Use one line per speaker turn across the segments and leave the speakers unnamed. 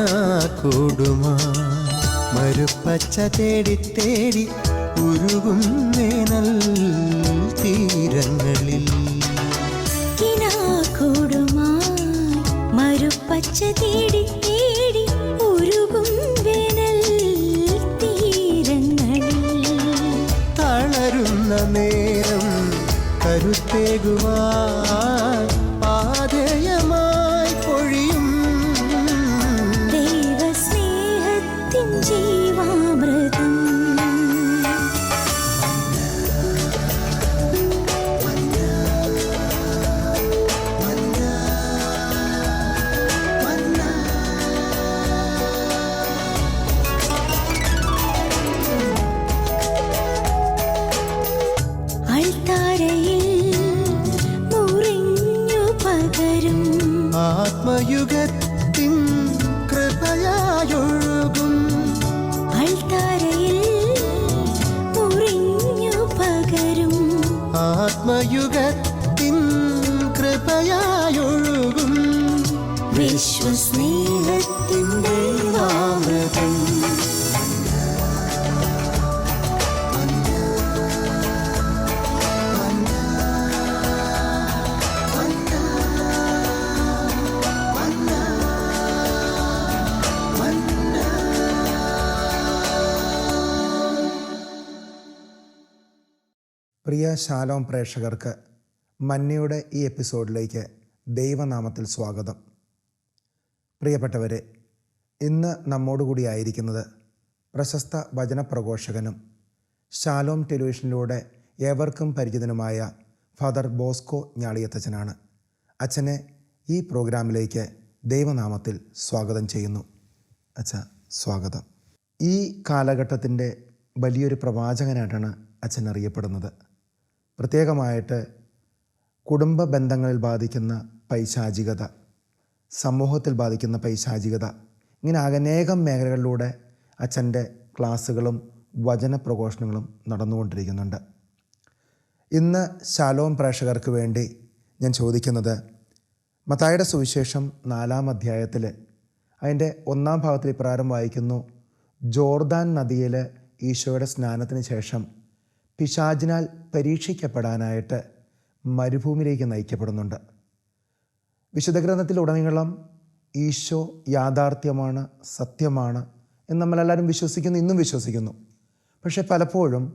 കിനാക്കൂടുമാ മരുപ്പച്ച തേടി തേടി ഉരുകും വേനൽ തീരങ്ങളിൽ.
കിനാക്കൂടുമായി മരുപ്പച്ച തേടി തേടി ഉരുകും വേനൽ തീരങ്ങളിൽ.
തളരുന്ന നേരം കരുത്തേകുവാൻ പാതയമായി പൊഴിയും
ദൈവസ്നേഹത്തിൻ ജീവാമൃതം.
ആത്മയുഗത്തിൻ കൃപയായൊഴുകും.
അൾത്താരയിൽ മുറിഞ്ഞു പകരും.
ആത്മയുഗത്തിൻ കൃപയായൊഴുകും.
വിശ്വസ്നേഹത്തിൻ ദൈവാമൃതം.
പ്രിയ ശാലോം പ്രേക്ഷകർക്ക് മന്നയുടെ ഈ എപ്പിസോഡിലേക്ക് ദൈവനാമത്തിൽ സ്വാഗതം. പ്രിയപ്പെട്ടവരെ, ഇന്ന് നമ്മോടുകൂടി ആയിരിക്കുന്നത് പ്രശസ്ത വചനപ്രഘോഷകനും ശാലോം ടെലിവിഷനിലൂടെ ഏവർക്കും പരിചിതനുമായ ഫാദർ ബോസ്കോ ഞാളിയത്തച്ഛനാണ്. അച്ഛനെ ഈ പ്രോഗ്രാമിലേക്ക് ദൈവനാമത്തിൽ സ്വാഗതം ചെയ്യുന്നു. അച്ഛ, സ്വാഗതം. ഈ കാലഘട്ടത്തിൻ്റെ വലിയൊരു പ്രവാചകനായിട്ടാണ് അച്ഛൻ അറിയപ്പെടുന്നത്. പ്രത്യേകമായിട്ട് കുടുംബ ബന്ധങ്ങളിൽ ബാധിക്കുന്ന പൈശാചികത, സമൂഹത്തിൽ ബാധിക്കുന്ന പൈശാചികത, ഇങ്ങനെ അനേകം മേഖലകളിലൂടെ അച്ഛൻ്റെ ക്ലാസ്സുകളും വചനപ്രഘോഷണങ്ങളും നടന്നുകൊണ്ടിരിക്കുന്നുണ്ട്. ഇന്ന് ശാലോം പ്രേക്ഷകർക്ക് വേണ്ടി ഞാൻ ചോദിക്കുന്നത്, മത്തായിയുടെ സുവിശേഷം 4-ാം അധ്യായത്തിൽ അതിൻ്റെ 1-ാം ഭാഗത്തിൽ ഇപ്രകാരം വായിക്കുന്നു: ജോർദാൻ നദിയിൽ ഈശോയുടെ സ്നാനത്തിന് ശേഷം പിശാചിനാൽ പരീക്ഷിക്കപ്പെടാനായിട്ട് മരുഭൂമിയിലേക്ക് നയിക്കപ്പെടുന്നുണ്ട്. വിശുദ്ധ ഗ്രന്ഥത്തിലുടനീളം ഈശോ യാഥാർത്ഥ്യമാണ്, സത്യമാണ് എന്ന് നമ്മളെല്ലാവരും വിശ്വസിക്കുന്നു, ഇന്നും വിശ്വസിക്കുന്നു. പക്ഷെ പലപ്പോഴും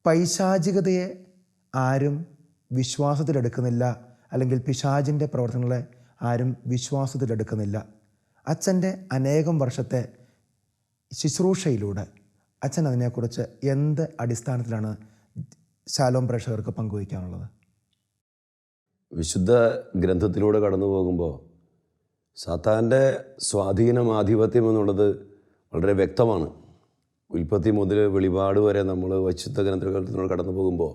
പൈശാചികതയെ ആരും വിശ്വാസത്തിലെടുക്കുന്നില്ല, അല്ലെങ്കിൽ പിശാചിൻ്റെ പ്രവർത്തനങ്ങളെ ആരും വിശ്വാസത്തിലെടുക്കുന്നില്ല. അച്ഛൻ്റെ അനേകം വർഷത്തെ ശുശ്രൂഷയിലൂടെ അച്ഛൻ അതിനെക്കുറിച്ച് എന്ത് അടിസ്ഥാനത്തിലാണ് ശാലോം പ്രേക്ഷകർക്ക് പങ്കുവയ്ക്കാനുള്ളത്?
വിശുദ്ധ ഗ്രന്ഥത്തിലൂടെ കടന്നു പോകുമ്പോൾ സാത്താൻ്റെ സ്വാധീനം, ആധിപത്യം എന്നുള്ളത് വളരെ വ്യക്തമാണ്. ഉൽപ്പത്തി മുതൽ വെളിപാട് വരെ നമ്മൾ വിശുദ്ധ ഗ്രന്ഥത്തിലൂടെ കടന്നു പോകുമ്പോൾ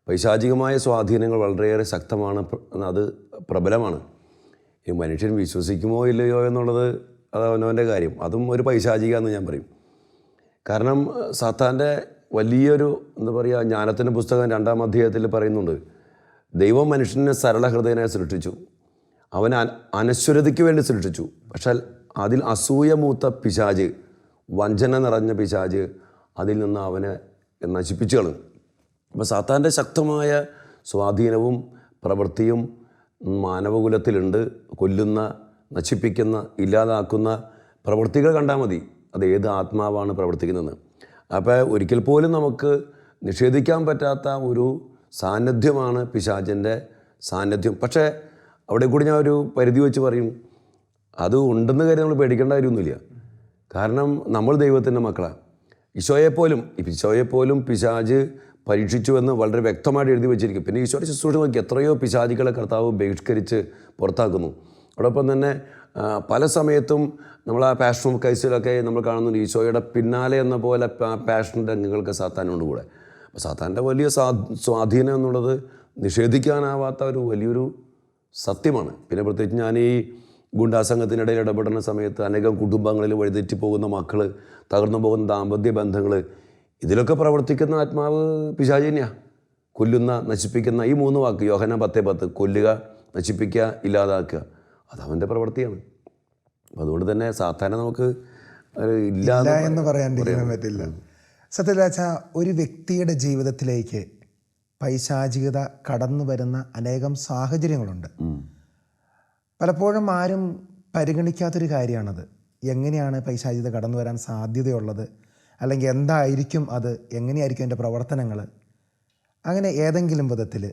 പൈശാചികമായ സ്വാധീനങ്ങൾ വളരെയേറെ ശക്തമാണ്, അത് പ്രബലമാണ്. ഈ മനുഷ്യൻ വിശ്വസിക്കുമോ ഇല്ലയോ എന്നുള്ളത് അത് അവനവൻ്റെ കാര്യം. അതും ഒരു പൈശാചിക എന്ന് ഞാൻ പറയും. കാരണം സാത്താൻ്റെ വലിയൊരു ജ്ഞാനത്തിൻ്റെ പുസ്തകം 2-ാം അധ്യായത്തിൽ പറയുന്നുണ്ട്, ദൈവം മനുഷ്യനെ സരളഹൃദയനായി സൃഷ്ടിച്ചു, അവൻ അനശ്വരതയ്ക്ക് വേണ്ടി സൃഷ്ടിച്ചു. പക്ഷേ അതിൽ അസൂയ മൂത്ത പിശാച്, വഞ്ചന നിറഞ്ഞ പിശാച് അതിൽ നിന്ന് അവനെ നശിപ്പിച്ചു കളഞ്ഞു. അപ്പോൾ സാത്താൻ്റെ ശക്തമായ സ്വാധീനവും പ്രവൃത്തിയും മാനവകുലത്തിലുണ്ട്. കൊല്ലുന്ന, നശിപ്പിക്കുന്ന, ഇല്ലാതാക്കുന്ന പ്രവൃത്തികൾ കണ്ടാൽ മതി അത് ഏത് ആത്മാവാണ് പ്രവർത്തിക്കുന്നതെന്ന്. അപ്പോൾ ഒരിക്കൽ പോലും നമുക്ക് നിഷേധിക്കാൻ പറ്റാത്ത ഒരു സാന്നിധ്യമാണ് പിശാചിൻ്റെ സാന്നിധ്യം. പക്ഷേ അവിടെ കൂടി ഞാൻ ഒരു പരിധി വെച്ച് പറയും, അത് ഉണ്ടെന്ന് കാര്യം നമ്മൾ പേടിക്കേണ്ട കാര്യമൊന്നുമില്ല. കാരണം നമ്മൾ ദൈവത്തിൻ്റെ മക്കളാണ്. ഈശോയെപ്പോലും പിശാച് പരീക്ഷിച്ചു എന്ന് വളരെ വ്യക്തമായിട്ട് എഴുതി വെച്ചിരിക്കും. പിന്നെ ഈശോയുടെ ശുശ്രൂഷ നോക്കി എത്രയോ പിശാചികളെ കർത്താവ് ബഹിഷ്കരിച്ച് പുറത്താക്കുന്നു. അതോടൊപ്പം തന്നെ പല സമയത്തും നമ്മൾ ആ പാഷൻ ഓഫ് ക്രൈസ്റ്റിലൊക്കെ നമ്മൾ കാണുന്നുണ്ട്, ഈശോയുടെ പിന്നാലെ എന്ന പോലെ പാഷൻ്റെ അംഗങ്ങൾക്ക് സാത്താനുണ്ട് കൂടെ. അപ്പോൾ സാത്താൻ്റെ വലിയ സ്വാധീനം എന്നുള്ളത് നിഷേധിക്കാനാവാത്ത ഒരു വലിയൊരു സത്യമാണ്. പിന്നെ പ്രത്യേകിച്ച് ഞാൻ ഈ ഗുണ്ടാസംഘത്തിനിടയിൽ ഇടപെടുന്ന സമയത്ത് അനേകം കുടുംബങ്ങളിൽ വഴിതെറ്റി പോകുന്ന മക്കൾ, തകർന്നു പോകുന്ന ദാമ്പത്യ ബന്ധങ്ങൾ, ഇതിലൊക്കെ പ്രവർത്തിക്കുന്ന ആത്മാവ് പിശാച് തന്നെയാണ്. കൊല്ലുന്ന, നശിപ്പിക്കുന്ന, ഈ 3 വാക്ക് യോഹന്നാൻ 10:10, കൊല്ലുക, നശിപ്പിക്കുക, ഇല്ലാതാക്കുക, അതവൻ്റെ പ്രവൃത്തിയാണ്. അതുകൊണ്ട് തന്നെ സാധാരണ നമുക്ക്
ഇല്ല എന്ന് പറയാണ്ടിരിക്കാൻ പറ്റില്ല. സത്യത്തിൽ വെച്ചാൽ ഒരു വ്യക്തിയുടെ ജീവിതത്തിലേക്ക് പൈശാചികത കടന്നു വരുന്ന അനേകം സാഹചര്യങ്ങളുണ്ട്. പലപ്പോഴും ആരും പരിഗണിക്കാത്തൊരു കാര്യമാണത്. എങ്ങനെയാണ് പൈശാചികത കടന്നു വരാൻ സാധ്യതയുള്ളത്, അല്ലെങ്കിൽ എന്തായിരിക്കും അത്, എങ്ങനെയായിരിക്കും അതിൻ്റെ പ്രവർത്തനങ്ങൾ, അങ്ങനെ ഏതെങ്കിലും വിധത്തിൽ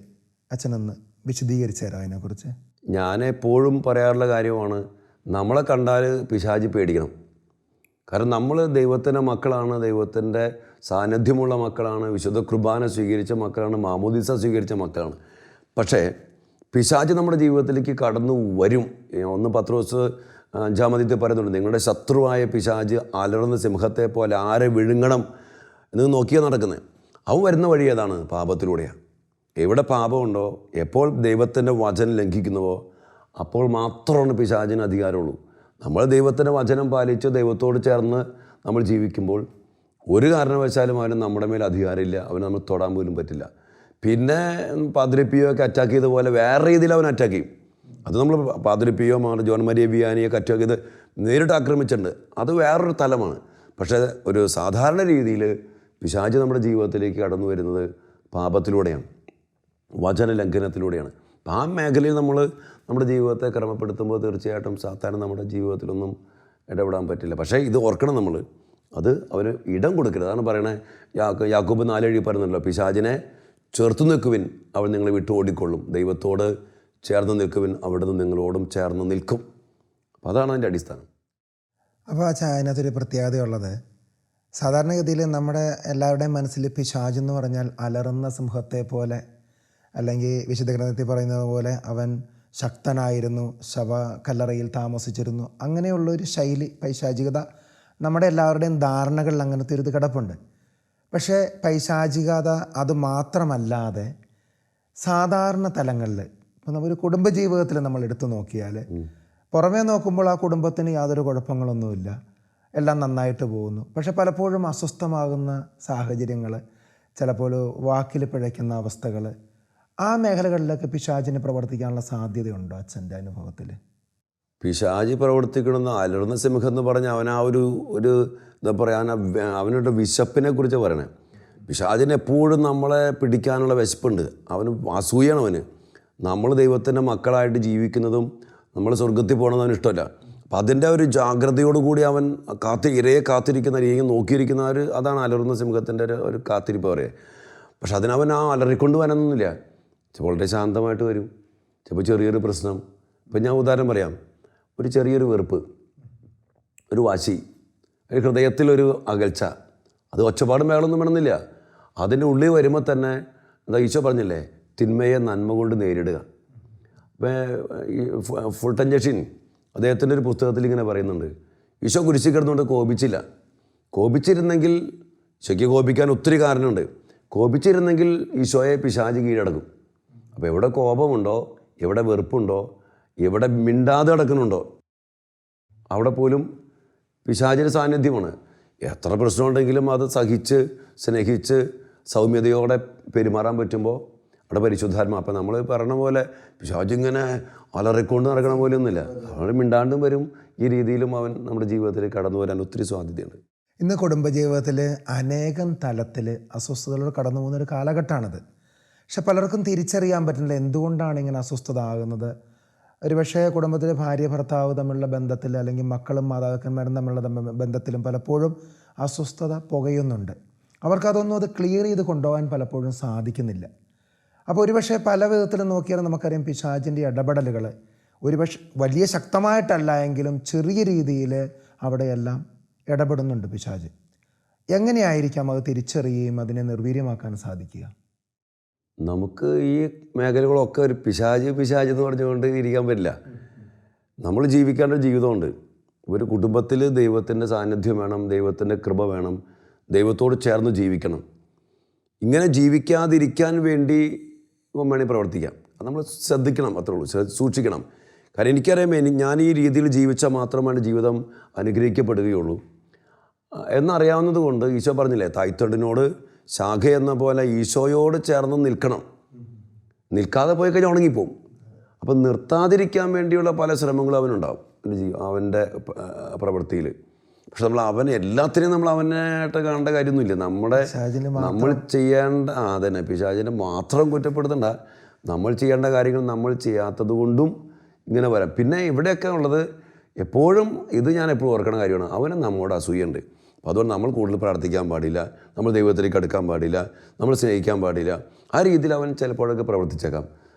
അച്ഛനൊന്ന് വിശദീകരിച്ചു തരാം അതിനെക്കുറിച്ച്.
ഞാൻ എപ്പോഴും പറയാറുള്ള കാര്യമാണ്, നമ്മളെ കണ്ടാൽ പിശാചി പേടിക്കണം. കാരണം നമ്മൾ ദൈവത്തിൻ്റെ മക്കളാണ്, ദൈവത്തിൻ്റെ സാന്നിധ്യമുള്ള മക്കളാണ്, വിശുദ്ധ കുർബാന സ്വീകരിച്ച മക്കളാണ്, മാമോദീസ സ്വീകരിച്ച മക്കളാണ്. പക്ഷേ പിശാചി നമ്മുടെ ജീവിതത്തിലേക്ക് കടന്നു വരും. 1 പത്രോസ് 5 പറയുന്നുണ്ട്, നിങ്ങളുടെ ശത്രുവായ പിശാച് അലറുന്ന സിംഹത്തെ പോലെ ആരെ വിഴുങ്ങണം എന്ന് നോക്കിയാൽ നടക്കുന്നത്. അവൻ വരുന്ന വഴി ഏതാണ്? പാപത്തിലൂടെയാണ്. എവിടെ പാപമുണ്ടോ, എപ്പോൾ ദൈവത്തിൻ്റെ വചനം ലംഘിക്കുന്നുവോ അപ്പോൾ മാത്രമാണ് പിശാചിന് അധികാരമുള്ളൂ. നമ്മൾ ദൈവത്തിൻ്റെ വചനം പാലിച്ച് ദൈവത്തോട് ചേർന്ന് നമ്മൾ ജീവിക്കുമ്പോൾ ഒരു കാരണവശാലും അവന് നമ്മുടെ മേൽ അധികാരമില്ല, അവന് നമ്മൾ തൊടാൻ പോലും പറ്റില്ല. പിന്നെ പാദ്രിപ്പിയൊക്കെ അറ്റാക്ക് ചെയ്തതുപോലെ വേറെ രീതിയിൽ അവൻ അറ്റാക്ക് ചെയ്യും. അത് നമ്മൾ പാദ്രിപ്പിയോ ജോൺ മരിയ വിയാനിയൊക്കെ അറ്റാക്ക് ചെയ്ത് നേരിട്ട് ആക്രമിച്ചിട്ടുണ്ട്, അത് വേറൊരു തലമാണ്. പക്ഷേ ഒരു സാധാരണ രീതിയിൽ പിശാച് നമ്മുടെ ജീവിതത്തിലേക്ക് കടന്നു വരുന്നത് പാപത്തിലൂടെയാണ്, വചന ലംഘനത്തിലൂടെയാണ്. അപ്പം ആ മേഖലയിൽ നമ്മൾ നമ്മുടെ ജീവിതത്തെ ക്രമപ്പെടുത്തുമ്പോൾ തീർച്ചയായിട്ടും സാധാരണ നമ്മുടെ ജീവിതത്തിലൊന്നും ഇടപെടാൻ പറ്റില്ല. പക്ഷേ ഇത് ഓർക്കണം, നമ്മൾ അത് അവന് ഇടം കൊടുക്കരുത്. അതാണ് പറയണേ, യാക്കോബ് 4:7 പറയുന്നുണ്ടല്ലോ, പിശാചിനെ ചേർത്ത് നിൽക്കുവിൻ, അവൻ നിങ്ങളെ വിട്ടു ഓടിക്കൊള്ളും, ദൈവത്തോട് ചേർന്ന് നിൽക്കുവിൻ, അവിടുന്ന് നിങ്ങളോടും ചേർന്ന് നിൽക്കും. അപ്പോൾ അതാണ് അതിൻ്റെ അടിസ്ഥാനം.
അപ്പോൾ അതിനകത്തൊരു പ്രത്യേകതയുള്ളത്, സാധാരണഗതിയിൽ നമ്മുടെ എല്ലാവരുടെയും മനസ്സിൽ പിശാച് എന്ന് പറഞ്ഞാൽ അലറുന്ന സിംഹത്തെ പോലെ, അല്ലെങ്കിൽ വിശുദ്ധ ഗ്രന്ഥത്തിൽ പറയുന്നത് പോലെ അവൻ ശക്തനായിരുന്നു, ശവക്കല്ലറയിൽ താമസിച്ചിരുന്നു, അങ്ങനെയുള്ളൊരു ശൈലി പൈശാചികത നമ്മുടെ എല്ലാവരുടെയും ധാരണകളിൽ അങ്ങനത്തെ ഒരു ഇത് കിടപ്പുണ്ട്. പക്ഷേ പൈശാചികത അത് മാത്രമല്ലാതെ സാധാരണ തലങ്ങളിൽ, ഇപ്പോൾ നമ്മളൊരു കുടുംബജീവിതത്തിൽ നമ്മൾ എടുത്തു നോക്കിയാൽ പുറമേ നോക്കുമ്പോൾ ആ കുടുംബത്തിന് യാതൊരു കുഴപ്പങ്ങളൊന്നുമില്ല, എല്ലാം നന്നായിട്ട് പോകുന്നു. പക്ഷെ പലപ്പോഴും അസ്വസ്ഥമാകുന്ന സാഹചര്യങ്ങൾ, ചിലപ്പോൾ വാക്കിൽ പിഴയ്ക്കുന്ന അവസ്ഥകൾ, ആ മേഖലകളിലൊക്കെ പിശാചിന് പ്രവർത്തിക്കാനുള്ള സാധ്യതയുണ്ടോ അച്ഛൻ്റെ അനുഭവത്തിൽ?
പിശാചി പ്രവർത്തിക്കണമെന്ന് അലർന്ന സിംഹം എന്ന് പറഞ്ഞാൽ അവൻ ആ ഒരു എന്താ പറയുക, അവനോട് വിശപ്പിനെ കുറിച്ച് പറയണേ. പിശാചിന് എപ്പോഴും നമ്മളെ പിടിക്കാനുള്ള വിശപ്പുണ്ട്, അവന് അസൂയാണ്. അവന് നമ്മൾ ദൈവത്തിൻ്റെ മക്കളായിട്ട് ജീവിക്കുന്നതും നമ്മൾ സ്വർഗത്തിൽ പോകണമെന്ന് അവന് ഇഷ്ടമല്ല. അപ്പം അതിൻ്റെ ഒരു ജാഗ്രതയോടുകൂടി അവൻ ഇരയെ കാത്തിരിക്കുന്ന, ഇരയെ നോക്കിയിരിക്കുന്ന അതാണ് അലറുന്ന സിംഹത്തിൻ്റെ ഒരു കാത്തിരിപ്പ് പറയുക. പക്ഷെ അതിനവൻ ആ അലറിക്കൊണ്ട് വരാനൊന്നുമില്ല, വളരെ ശാന്തമായിട്ട് വരും. ചിലപ്പോൾ ചെറിയൊരു പ്രശ്നം, ഇപ്പം ഞാൻ ഉദാഹരണം പറയാം, ഒരു ചെറിയൊരു വെറുപ്പ്, ഒരു വാശി, ഒരു ഹൃദയത്തിലൊരു അകൽച്ച, അത് ഒച്ചപ്പാടും വേളൊന്നും വേണമെന്നില്ല, അതിൻ്റെ ഉള്ളിൽ വരുമ്പോൾ തന്നെ എന്താ ഈശോ പറഞ്ഞില്ലേ, തിന്മയെ നന്മ കൊണ്ട് നേരിടുക. ഈ ഫുൾട്ടൻ ജഷീൻ അദ്ദേഹത്തിൻ്റെ ഒരു പുസ്തകത്തിൽ ഇങ്ങനെ പറയുന്നുണ്ട്, ഈശോ കുരിശിൽ കിടന്നുകൊണ്ട് കോപിച്ചില്ല. കോപിച്ചിരുന്നെങ്കിൽ, ഈശോയ്ക്ക് കോപിക്കാൻ ഒത്തിരി കാരണമുണ്ട്, കോപിച്ചിരുന്നെങ്കിൽ ഈശോയെ പിശാച് കീഴടക്കും. അപ്പോൾ എവിടെ കോപമുണ്ടോ, എവിടെ വെറുപ്പുണ്ടോ, എവിടെ മിണ്ടാതെ കിടക്കുന്നുണ്ടോ അവിടെ പോലും പിശാചിൻ്റെ സാന്നിധ്യമാണ്. എത്ര പ്രശ്നമുണ്ടെങ്കിലും അത് സഹിച്ച് സ്നേഹിച്ച് സൗമ്യതയോടെ പെരുമാറാൻ പറ്റുമ്പോൾ അവിടെ പരിശുദ്ധാത്മ. അപ്പം നമ്മൾ പറഞ്ഞ പോലെ പിശാചിങ്ങനെ അലറിക്കൊണ്ട് നടക്കണ പോലെ ഒന്നുമില്ല, അവൻ മിണ്ടാണ്ടും വരും. ഈ രീതിയിലും അവൻ നമ്മുടെ ജീവിതത്തിൽ കടന്നു വരാൻ ഒത്തിരി സാധ്യതയുണ്ട്.
ഇന്ന് കുടുംബജീവിതത്തിൽ അനേകം തലത്തിൽ അസ്വസ്ഥതകൾ കടന്നു പോകുന്നൊരു കാലഘട്ടമാണിത്. പക്ഷെ പലർക്കും തിരിച്ചറിയാൻ പറ്റുന്നില്ല എന്തുകൊണ്ടാണ് ഇങ്ങനെ അസ്വസ്ഥത ആകുന്നത്. ഒരുപക്ഷെ കുടുംബത്തിൽ ഭാര്യ ഭർത്താവ് തമ്മിലുള്ള ബന്ധത്തിൽ, അല്ലെങ്കിൽ മക്കളും മാതാപിതാക്കന്മാരും തമ്മിലുള്ള ബന്ധത്തിലും പലപ്പോഴും അസ്വസ്ഥത പുകയുന്നുണ്ട്. അവർക്കതൊന്നും അത് ക്ലിയർ ചെയ്ത് കൊണ്ടുപോകാൻ പലപ്പോഴും സാധിക്കുന്നില്ല. അപ്പോൾ ഒരുപക്ഷെ പല വിധത്തിലും നോക്കിയാൽ നമുക്കറിയാം പിശാചിൻ്റെ ഇടപെടലുകൾ ഒരുപക്ഷെ വലിയ ശക്തമായിട്ടല്ല എങ്കിലും ചെറിയ രീതിയിൽ അവിടെയെല്ലാം ഇടപെടുന്നുണ്ട് പിശാച്. എങ്ങനെയായിരിക്കാം അത് തിരിച്ചറിയുകയും അതിനെ നിർവീര്യമാക്കാൻ സാധിക്കുക?
നമുക്ക് ഈ മേഖലകളൊക്കെ ഒരു പിശാച് എന്ന് പറഞ്ഞുകൊണ്ട് ഇരിക്കാൻ പറ്റില്ല. നമ്മൾ ജീവിക്കേണ്ട ഒരു ജീവിതമുണ്ട്. ഒരു കുടുംബത്തിൽ ദൈവത്തിൻ്റെ സാന്നിധ്യം വേണം, ദൈവത്തിൻ്റെ കൃപ വേണം, ദൈവത്തോട് ചേർന്ന് ജീവിക്കണം. ഇങ്ങനെ ജീവിക്കാതിരിക്കാൻ വേണ്ടി വേണമെങ്കിൽ പ്രവർത്തിക്കാം. അത് നമ്മൾ ശ്രദ്ധിക്കണം, അത്രേ ഉള്ളൂ, സൂക്ഷിക്കണം. കാരണം എനിക്കറിയാം, ഞാൻ ഈ രീതിയിൽ ജീവിച്ചാൽ മാത്രമാണ് ജീവിതം അനുഗ്രഹിക്കപ്പെടുകയുള്ളൂ എന്നറിയാവുന്നത് കൊണ്ട് ഈശോ പറഞ്ഞില്ലേ, തായ്തണ്ടിനോട് ശാഖ എന്ന പോലെ ഈശോയോട് ചേർന്ന് നിൽക്കണം. നിൽക്കാതെ പോയി കഴിഞ്ഞാൽ ഉണങ്ങിപ്പോവും. അപ്പം നിർത്താതിരിക്കാൻ വേണ്ടിയുള്ള പല ശ്രമങ്ങളും അവനുണ്ടാവും അവൻ്റെ പ്രവൃത്തിയിൽ. പക്ഷെ നമ്മൾ അവൻ എല്ലാത്തിനെയും നമ്മൾ അവനായിട്ട് കാണേണ്ട കാര്യമൊന്നുമില്ല. നമ്മൾ ചെയ്യേണ്ട അതന്നെ പിശാചിനെ മാത്രം കുറ്റപ്പെടുത്തണ്ട. നമ്മൾ ചെയ്യേണ്ട കാര്യങ്ങൾ നമ്മൾ ചെയ്യാത്തത് കൊണ്ടും ഇങ്ങനെ വരാം. പിന്നെ ഇവിടെയൊക്കെ ഉള്ളത് എപ്പോഴും ഇത് ഞാൻ എപ്പോഴും ഓർക്കണ കാര്യമാണ്, അവന് നമ്മോട് അസൂയുണ്ട്. അപ്പോൾ അതുകൊണ്ട് നമ്മൾ കൂടുതൽ പ്രാർത്ഥിക്കാൻ പാടില്ല, നമ്മൾ ദൈവത്തിലേക്ക് അടുക്കാൻ പാടില്ല, നമ്മൾ സ്നേഹിക്കാൻ പാടില്ല. ആ രീതിയിൽ അവൻ ചിലപ്പോഴൊക്കെ പ്രവർത്തിച്ചേക്കാം.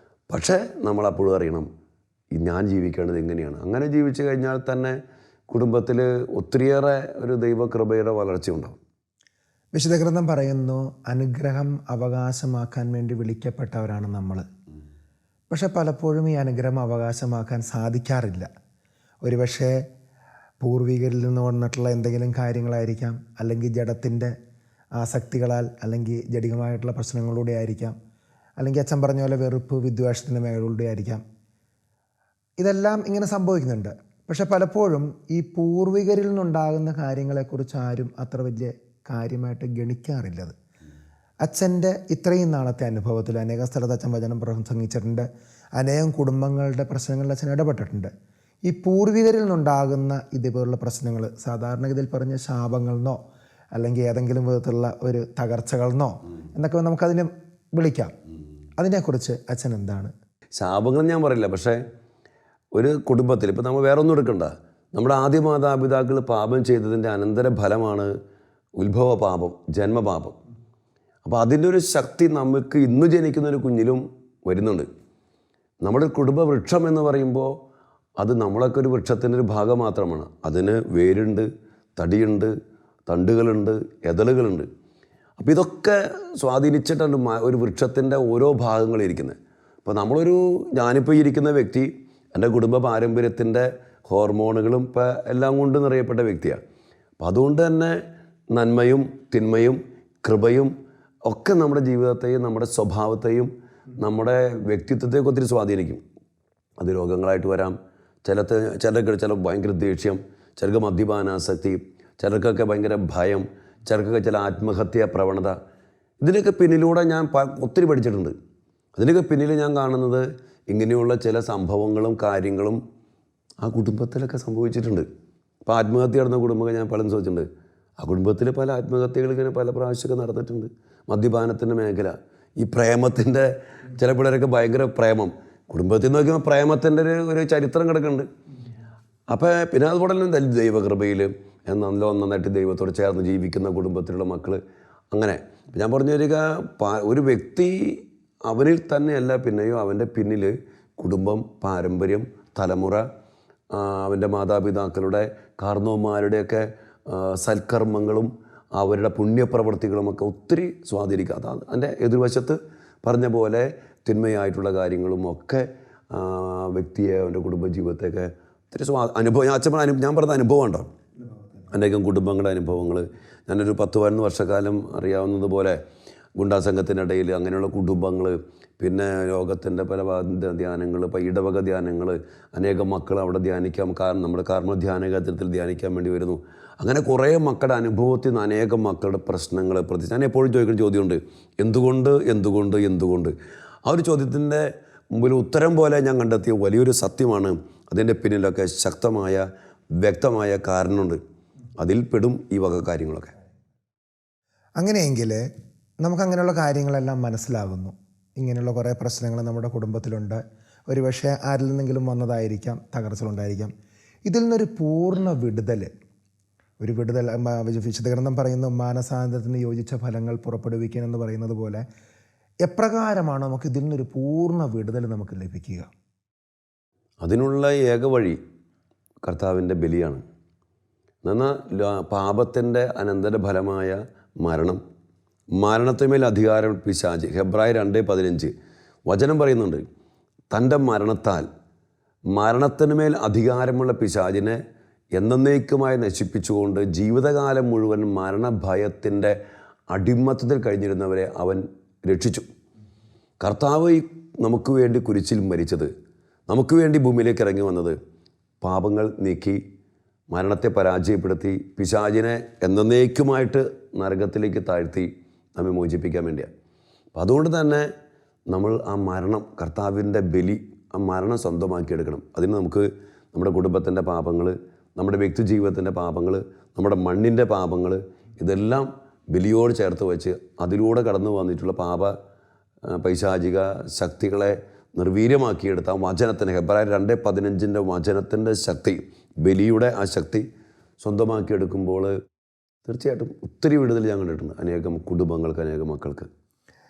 പക്ഷേ നമ്മളപ്പോഴും അറിയണം ഞാൻ ജീവിക്കേണ്ടത് എങ്ങനെയാണ്. അങ്ങനെ ജീവിച്ചു കഴിഞ്ഞാൽ തന്നെ കുടുംബത്തിൽ ഒത്തിരിയേറെ ഒരു ദൈവകൃപയുടെ വളർച്ച ഉണ്ടാവും.
വിശുദ്ധ ഗ്രന്ഥം പറയുന്നു, അനുഗ്രഹം അവകാശമാക്കാൻ വേണ്ടി വിളിക്കപ്പെട്ടവരാണ് നമ്മൾ. പക്ഷെ പലപ്പോഴും ഈ അനുഗ്രഹം അവകാശമാക്കാൻ സാധിക്കാറില്ല. ഒരുപക്ഷെ പൂർവികരിൽ നിന്ന് വന്നിട്ടുള്ള എന്തെങ്കിലും കാര്യങ്ങളായിരിക്കാം, അല്ലെങ്കിൽ ജഡത്തിൻ്റെ ആസക്തികളാൽ, അല്ലെങ്കിൽ ജഡികമായിട്ടുള്ള പ്രശ്നങ്ങളിലൂടെ ആയിരിക്കാം, അല്ലെങ്കിൽ അച്ഛൻ പറഞ്ഞ പോലെ വെറുപ്പ് വിദ്വേഷത്തിൻ്റെ മേഖലയിലൂടെ ആയിരിക്കാം. ഇതെല്ലാം ഇങ്ങനെ സംഭവിക്കുന്നുണ്ട്. പക്ഷെ പലപ്പോഴും ഈ പൂർവികരിൽ നിന്നുണ്ടാകുന്ന കാര്യങ്ങളെക്കുറിച്ച് ആരും അത്ര വലിയ കാര്യമായിട്ട് ഗണിക്കാറില്ലത്. അച്ഛൻ്റെ ഇത്രയും നാളത്തെ അനുഭവത്തിൽ അനേക സ്ഥലത്ത് അച്ഛൻ വചനം പ്രസംഗിച്ചിട്ടുണ്ട്, അനേകം കുടുംബങ്ങളുടെ പ്രശ്നങ്ങളിൽ അച്ഛൻ ഇടപെട്ടിട്ടുണ്ട്. ഈ പൂർവികരിൽ നിന്നുണ്ടാകുന്ന ഇതുപോലുള്ള പ്രശ്നങ്ങൾ സാധാരണഗതിയിൽ പറഞ്ഞ ശാപങ്ങളെന്നോ അല്ലെങ്കിൽ ഏതെങ്കിലും വിധത്തിലുള്ള ഒരു തകർച്ചകളെന്നോ എന്നൊക്കെ നമുക്കതിനെ വിളിക്കാം. അതിനെക്കുറിച്ച് അച്ഛൻ എന്താണ്?
ശാപങ്ങൾ ഞാൻ പറയില്ല, പക്ഷേ ഒരു കുടുംബത്തിൽ ഇപ്പം നമ്മൾ വേറെ ഒന്നും എടുക്കണ്ട, നമ്മുടെ ആദ്യ മാതാപിതാക്കൾ പാപം ചെയ്തതിൻ്റെ അനന്തര ഫലമാണ് ഉത്ഭവ പാപം, ജന്മപാപം. അപ്പോൾ അതിൻ്റെ ഒരു ശക്തി നമുക്ക് ഇന്ന് ജനിക്കുന്ന ഒരു കുഞ്ഞിലും വരുന്നുണ്ട്. നമ്മുടെ കുടുംബ വൃക്ഷം എന്ന് പറയുമ്പോൾ അത് നമ്മളൊക്കെ ഒരു വൃക്ഷത്തിൻ്റെ ഒരു ഭാഗം മാത്രമാണ്. അതിന് വേരുണ്ട്, തടിയുണ്ട്, തണ്ടുകളുണ്ട്, എതളുകളുണ്ട്. അപ്പോൾ ഇതൊക്കെ സ്വാധീനിച്ചിട്ടാണ് ഒരു വൃക്ഷത്തിൻ്റെ ഓരോ ഭാഗങ്ങളിരിക്കുന്നത്. അപ്പോൾ ഞാനിപ്പോൾ ഇരിക്കുന്ന വ്യക്തി എൻ്റെ കുടുംബ പാരമ്പര്യത്തിൻ്റെ ഹോർമോണുകളും ഇപ്പം എല്ലാം കൊണ്ട് നിറയപ്പെട്ട വ്യക്തിയാണ്. അപ്പം അതുകൊണ്ട് തന്നെ നന്മയും തിന്മയും കൃപയും ഒക്കെ നമ്മുടെ ജീവിതത്തെയും നമ്മുടെ സ്വഭാവത്തെയും നമ്മുടെ വ്യക്തിത്വത്തെയൊക്കെ ഒത്തിരി സ്വാധീനിക്കും. അത് രോഗങ്ങളായിട്ട് വരാം, ചിലർക്ക് ഭയങ്കര ദേഷ്യം, ചിലർക്ക് മദ്യപാനാസക്തി, ചിലർക്കൊക്കെ ഭയങ്കര ഭയം, ചിലർക്കൊക്കെ ചില ആത്മഹത്യാ പ്രവണത. ഇതിനൊക്കെ പിന്നിലൂടെ ഞാൻ ഒത്തിരി പഠിച്ചിട്ടുണ്ട്. അതിനൊക്കെ പിന്നിൽ ഞാൻ കാണുന്നത് ഇങ്ങനെയുള്ള ചില സംഭവങ്ങളും കാര്യങ്ങളും ആ കുടുംബത്തിലൊക്കെ സംഭവിച്ചിട്ടുണ്ട്. ഇപ്പോൾ ആത്മഹത്യ നടന്ന കുടുംബങ്ങൾ ഞാൻ പലതും ചോദിച്ചിട്ടുണ്ട്. ആ കുടുംബത്തിൽ പല ആത്മഹത്യകൾ ഇങ്ങനെ പല പ്രാവശ്യമൊക്കെ നടന്നിട്ടുണ്ട്. മദ്യപാനത്തിൻ്റെ മേഖല, ഈ പ്രേമത്തിൻ്റെ ചില പിള്ളേരൊക്കെ ഭയങ്കര പ്രേമം, കുടുംബത്തിൽ നോക്കിയപ്പോൾ പ്രേമത്തിൻ്റെ ഒരു ചരിത്രം കിടക്കുന്നുണ്ട്. അപ്പോൾ പിന്നെ അതുപോലെ തന്നെ ദൈവകൃപയിൽ നന്നായിട്ട് ദൈവത്തോട് ചേർന്ന് ജീവിക്കുന്ന കുടുംബത്തിലുള്ള മക്കൾ. അങ്ങനെ ഞാൻ പറഞ്ഞു തരിക, ഒരു വ്യക്തി അവനിൽ തന്നെയല്ല, പിന്നെയോ അവൻ്റെ പിന്നിൽ കുടുംബം, പാരമ്പര്യം, തലമുറ, അവൻ്റെ മാതാപിതാക്കളുടെ കാർന്നോന്മാരുടെയൊക്കെ സൽക്കർമ്മങ്ങളും അവരുടെ പുണ്യപ്രവൃത്തികളുമൊക്കെ ഒത്തിരി സ്വാധീനിക്കുക. അതാണ് അതിൻ്റെ എതിർവശത്ത് പറഞ്ഞ പോലെ തിന്മയായിട്ടുള്ള കാര്യങ്ങളും ഒക്കെ വ്യക്തിയെ, അവൻ്റെ കുടുംബജീവിതത്തെയൊക്കെ ഒത്തിരി അനുഭവം. ഞാൻ പറഞ്ഞ അനുഭവം ഉണ്ടോ, അനേകം കുടുംബങ്ങളുടെ അനുഭവങ്ങൾ. ഞാനൊരു 10-11 വർഷക്കാലം അറിയാവുന്നതുപോലെ ഗുണ്ടാസംഘത്തിനിടയിൽ അങ്ങനെയുള്ള കുടുംബങ്ങൾ, പിന്നെ ലോകത്തിൻ്റെ പല ധ്യാനങ്ങൾ, ഇപ്പോൾ ഇടവക ധ്യാനങ്ങൾ, അനേകം മക്കൾ അവിടെ ധ്യാനിക്കാം, നമ്മുടെ കാർമ്മ ധ്യാന കേന്ദ്രത്തിൽ ധ്യാനിക്കാൻ വേണ്ടി വരുന്നു. അങ്ങനെ കുറേ മക്കളുടെ അനുഭവത്തിൽ നിന്ന് അനേകം മക്കളുടെ പ്രശ്നങ്ങൾ ഞാൻ എപ്പോഴും ചോദിക്കുന്ന ചോദ്യമുണ്ട്, എന്തുകൊണ്ട്. ആ ഒരു ചോദ്യത്തിൻ്റെ മുമ്പിൽ ഉത്തരം പോലെ ഞാൻ കണ്ടെത്തിയ വലിയൊരു സത്യമാണ്. അതിൻ്റെ പിന്നിലൊക്കെ ശക്തമായ വ്യക്തമായ കാരണമുണ്ട്. അതിൽ പെടും ഈ വക കാര്യങ്ങളൊക്കെ.
അങ്ങനെയെങ്കിൽ നമുക്കങ്ങനെയുള്ള കാര്യങ്ങളെല്ലാം മനസ്സിലാകുന്നു. ഇങ്ങനെയുള്ള കുറേ പ്രശ്നങ്ങൾ നമ്മുടെ കുടുംബത്തിലുണ്ട്. ഒരുപക്ഷെ ആരിൽ നിന്നെങ്കിലും വന്നതായിരിക്കാം, തകർച്ചകളുണ്ടായിരിക്കാം. ഇതിൽ നിന്നൊരു പൂർണ്ണ വിടുതൽ വിശുദ്ധ ഗ്രന്ഥം പറയുന്നു, മാനസാന്തരത്തിന് യോജിച്ച ഫലങ്ങൾ പുറപ്പെടുവിക്കാൻ എന്ന് പറയുന്നത് പോലെ എപ്രകാരമാണ് നമുക്ക് ഇതിൽ നിന്നൊരു പൂർണ്ണ വിടുതൽ നമുക്ക് ലഭിക്കുക?
അതിനുള്ള ഏക വഴി കർത്താവിൻ്റെ ബലിയാണ്. എന്നാൽ പാപത്തിൻ്റെ അനന്തരഫലമായ മരണത്തിന്മേൽ അധികാരം പിശാച്. ഹെബ്രായർ 2:15 വചനം പറയുന്നുണ്ട്, തൻ്റെ മരണത്താൽ മരണത്തിന്മേൽ അധികാരമുള്ള പിശാചിനെ എന്നേക്കുമായി നശിപ്പിച്ചുകൊണ്ട് ജീവിതകാലം മുഴുവൻ മരണഭയത്തിൻ്റെ അടിമത്തത്തിൽ കഴിഞ്ഞിരുന്നവരെ അവൻ രക്ഷിച്ചു. കർത്താവ് നമുക്ക് വേണ്ടി കുരിശിൽ മരിച്ചത്, നമുക്ക് വേണ്ടി ഭൂമിയിലേക്ക് ഇറങ്ങി വന്നത്, പാപങ്ങൾ നീക്കി മരണത്തെ പരാജയപ്പെടുത്തി പിശാചിനെ എന്നേക്കുമായിട്ട് നരകത്തിലേക്ക് താഴ്ത്തി നമ്മെ മോചിപ്പിക്കാൻ വേണ്ടിയാണ്. അപ്പം അതുകൊണ്ട് തന്നെ നമ്മൾ ആ മരണം, കർത്താവിൻ്റെ ബലി ആ മരണം സ്വന്തമാക്കിയെടുക്കണം. അതിന് നമുക്ക് നമ്മുടെ കുടുംബത്തിൻ്റെ പാപങ്ങൾ, നമ്മുടെ വ്യക്തി ജീവിതത്തിൻ്റെ പാപങ്ങൾ, നമ്മുടെ മണ്ണിൻ്റെ പാപങ്ങൾ, ഇതെല്ലാം ബലിയോട് ചേർത്ത് വെച്ച് അതിലൂടെ കടന്നു വന്നിട്ടുള്ള പൈശാചിക ശക്തികളെ നിർവീര്യമാക്കിയെടുത്ത വചനത്തിന്, ഹെബ്രായർ 2:15 വചനത്തിൻ്റെ ശക്തി, ബലിയുടെ ആ ശക്തി സ്വന്തമാക്കിയെടുക്കുമ്പോൾ തീർച്ചയായിട്ടും ഒത്തിരി വിടുതൽ ഞാൻ കണ്ടിട്ടുണ്ട് അനേകം കുടുംബങ്ങൾക്ക്, അനേകം മക്കൾക്ക്.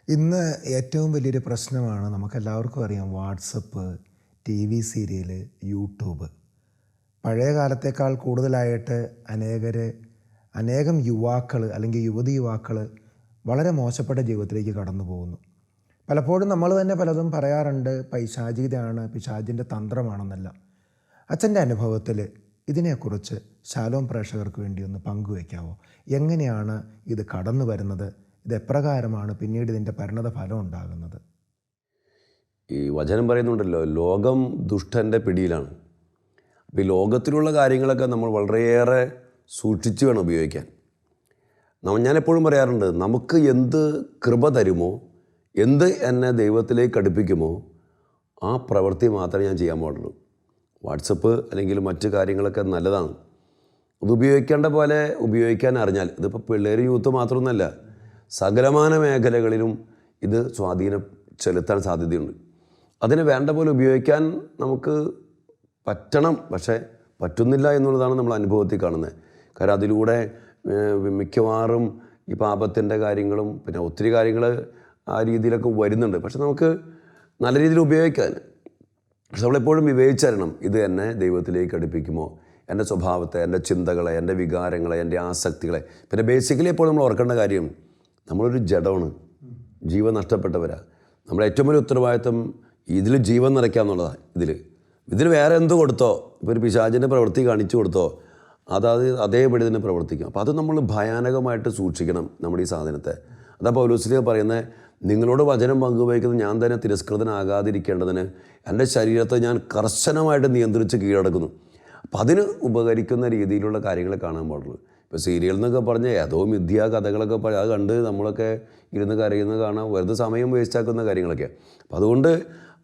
ഇന്ന് ഏറ്റവും വലിയൊരു പ്രശ്നമാണ്, നമുക്കെല്ലാവർക്കും അറിയാം, വാട്സപ്പ്, TV സീരിയൽ, യൂട്യൂബ്. പഴയ കാലത്തേക്കാൾ കൂടുതലായിട്ട് അനേകം യുവാക്കൾ അല്ലെങ്കിൽ യുവതിയുവാക്കൾ വളരെ മോശപ്പെട്ട ജീവിതത്തിലേക്ക് കടന്നു പോകുന്നു. പലപ്പോഴും നമ്മൾ തന്നെ പലതും പറയാറുണ്ട്, പൈശാചികതയാണ്, പിശാചിൻ്റെ തന്ത്രമാണെന്നല്ല. അച്ഛൻ്റെ അനുഭവത്തിൽ ഇതിനെക്കുറിച്ച് ശാലോം പ്രേക്ഷകർക്ക് വേണ്ടി ഒന്ന് പങ്കുവയ്ക്കാവോ? എങ്ങനെയാണ് ഇത് കടന്നു വരുന്നത്? ഇത് എപ്രകാരമാണ് പിന്നീട് ഇതിൻ്റെ പരിണത ഫലം ഉണ്ടാകുന്നത്?
ഈ വചനം പറയുന്നുണ്ടല്ലോ, ലോകം ദുഷ്ടൻ്റെ പിടിയിലാണ്. അപ്പോൾ ഈ ലോകത്തിലുള്ള കാര്യങ്ങളൊക്കെ നമ്മൾ വളരെയേറെ സൂക്ഷിച്ച് വേണം ഉപയോഗിക്കാൻ. ഞാനെപ്പോഴും പറയാറുണ്ട്, നമുക്ക് എന്ത് കൃപ തരുമോ, എന്ത് എന്നെ ദൈവത്തിലേക്ക് അടുപ്പിക്കുമോ ആ പ്രവൃത്തി മാത്രമേ ഞാൻ ചെയ്യാൻ പാടുള്ളൂ. വാട്സപ്പ് അല്ലെങ്കിൽ മറ്റു കാര്യങ്ങളൊക്കെ നല്ലതാണ്, അത് ഉപയോഗിക്കേണ്ട പോലെ ഉപയോഗിക്കാൻ അറിഞ്ഞാൽ. ഇതിപ്പോൾ പിള്ളേർ, യൂത്ത് മാത്രമൊന്നുമല്ല, സകലമാന മേഖലകളിലും ഇത് സ്വാധീനം ചെലുത്താൻ സാധ്യതയുണ്ട്. അതിന് വേണ്ട പോലെ ഉപയോഗിക്കാൻ നമുക്ക് പറ്റണം, പക്ഷേ പറ്റുന്നില്ല എന്നുള്ളതാണ് നമ്മൾ അനുഭവത്തിൽ കാണുന്നത്. കാരണം അതിലൂടെ മിക്കവാറും ഈ പാപത്തിൻ്റെ കാര്യങ്ങളും പിന്നെ ഒത്തിരി കാര്യങ്ങൾ ആ രീതിയിലൊക്കെ വരുന്നുണ്ട്. പക്ഷെ നമുക്ക് നല്ല രീതിയിൽ ഉപയോഗിക്കാൻ, പക്ഷെ നമ്മളെപ്പോഴും വിവേചിച്ചറിയണം, ഇത് എന്നെ ദൈവത്തിലേക്ക് അടുപ്പിക്കുമോ, എൻ്റെ സ്വഭാവത്തെ, എൻ്റെ ചിന്തകളെ, എൻ്റെ വികാരങ്ങളെ, എൻ്റെ ആസക്തികളെ. പിന്നെ ബേസിക്കലി എപ്പോഴും നമ്മൾ ഓർക്കേണ്ട കാര്യം, നമ്മളൊരു ജഡമാണ്, ജീവൻ നഷ്ടപ്പെട്ടവരാണ്. നമ്മുടെ ഏറ്റവും വലിയ ഉത്തരവാദിത്വം ഇതിൽ ജീവൻ നിറയ്ക്കുക എന്നുള്ളതാണ്. ഇതിൽ വേറെ എന്ത് കൊടുത്തോ, ഇപ്പോൾ ഒരു പിശാചിൻ്റെ പ്രവൃത്തി കാണിച്ചു കൊടുത്തോ, അതേപടി തന്നെ പ്രവർത്തിക്കും. അപ്പോൾ അത് നമ്മൾ ഭയാനകമായിട്ട് സൂക്ഷിക്കണം നമ്മുടെ ഈ സാധനത്തെ. അതാ പൗലോസ്ലീഹ പറയുന്നത്, നിങ്ങളോട് വചനം പങ്കുവയ്ക്കുന്നത് ഞാൻ തന്നെ തിരസ്കൃതനാകാതിരിക്കേണ്ടതിന് എൻ്റെ ശരീരത്തെ ഞാൻ കർശനമായിട്ട് നിയന്ത്രിച്ച് കീഴടക്കുന്നു. അപ്പം അതിന് ഉപകരിക്കുന്ന രീതിയിലുള്ള കാര്യങ്ങൾ കാണാൻ പാടുള്ളൂ. ഇപ്പോൾ സീരിയൽ എന്നൊക്കെ പറഞ്ഞാൽ ഏതോ മിഥ്യാ കഥകളൊക്കെ അത് കണ്ട് നമ്മളൊക്കെ ഇരുന്ന് കരയുന്നത് കാണാൻ വെറുതെ സമയം വേസ്റ്റാക്കുന്ന കാര്യങ്ങളൊക്കെ. അപ്പം അതുകൊണ്ട്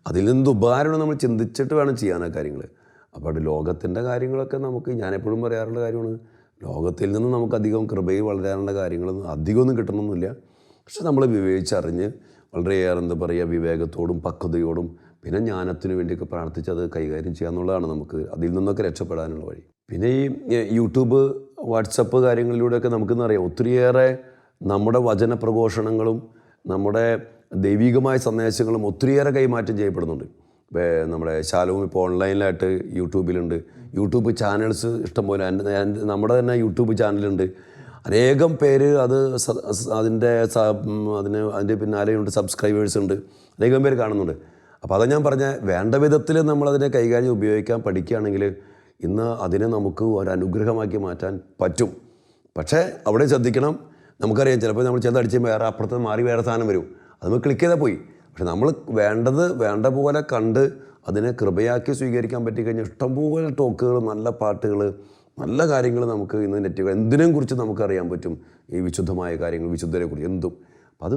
അതിൽ നിന്ന് ഉപകാരമാണ് നമ്മൾ ചിന്തിച്ചിട്ട് വേണം ചെയ്യാൻ ആ കാര്യങ്ങൾ. അപ്പോൾ ലോകത്തിൻ്റെ കാര്യങ്ങളൊക്കെ ഞാനെപ്പോഴും പറയാറുള്ള കാര്യമാണ്, ലോകത്തിൽ നിന്ന് നമുക്കധികം കൃപയിൽ വളരാനുള്ള കാര്യങ്ങളൊന്നും അധികമൊന്നും കിട്ടണമെന്നില്ല. പക്ഷെ നമ്മൾ വിവേചിച്ചറിഞ്ഞ് വളരെയേറെ വിവേകത്തോടും പക്വതയോടും പിന്നെ ജ്ഞാനത്തിന് വേണ്ടിയൊക്കെ പ്രാർത്ഥിച്ച് അത് കൈകാര്യം ചെയ്യുക എന്നുള്ളതാണ് നമുക്ക് അതിൽ നിന്നൊക്കെ രക്ഷപ്പെടാനുള്ള വഴി. പിന്നെ ഈ യൂട്യൂബ്, വാട്സപ്പ് കാര്യങ്ങളിലൂടെയൊക്കെ നമുക്കെന്നറിയാം, ഒത്തിരിയേറെ നമ്മുടെ വചന പ്രഘോഷണങ്ങളും നമ്മുടെ ദൈവികമായ സന്ദേശങ്ങളും ഒത്തിരിയേറെ കൈമാറ്റം ചെയ്യപ്പെടുന്നുണ്ട്. നമ്മുടെ ശാലോം ഇപ്പോൾ ഓൺലൈനിലായിട്ട് യൂട്യൂബിലുണ്ട്, യൂട്യൂബ് ചാനൽസ് ഇഷ്ടംപോലെ. നമ്മുടെ തന്നെ യൂട്യൂബ് ചാനലുണ്ട്. അനേകം പേര് അതിൻ്റെ പിന്നാലെയുണ്ട്, സബ്സ്ക്രൈബേഴ്സ് ഉണ്ട്, അനേകം പേര് കാണുന്നുണ്ട്. അപ്പോൾ അതാ ഞാൻ പറഞ്ഞ, വേണ്ട വിധത്തിൽ നമ്മളതിനെ കൈകാര്യം ഉപയോഗിക്കാൻ പഠിക്കുകയാണെങ്കിൽ ഇന്ന് അതിനെ നമുക്ക് ഒരു അനുഗ്രഹമാക്കി മാറ്റാൻ പറ്റും. പക്ഷേ അവിടെ ശ്രദ്ധിക്കണം, നമുക്കറിയാം ചിലപ്പോൾ നമ്മൾ ചെന്നടിച്ച് വേറെ അപ്പുറത്ത് മാറി വേറെ സാധനം വരും, അത് നമ്മൾ ക്ലിക്ക് ചെയ്താൽ പോയി. പക്ഷെ നമ്മൾ വേണ്ട പോലെ കണ്ട് അതിനെ കൃപയാക്കി സ്വീകരിക്കാൻ പറ്റിക്കഴിഞ്ഞാൽ ഇഷ്ടംപോലെ ടോക്കുകൾ, നല്ല പാട്ടുകൾ, നല്ല കാര്യങ്ങൾ നമുക്ക് ഇന്ന് നെറ്റുകൾ എന്തിനെ കുറിച്ച് നമുക്കറിയാൻ പറ്റും. ഈ വിശുദ്ധമായ കാര്യങ്ങൾ, വിശുദ്ധരെ കുറിച്ച് എന്തും. അപ്പം അത്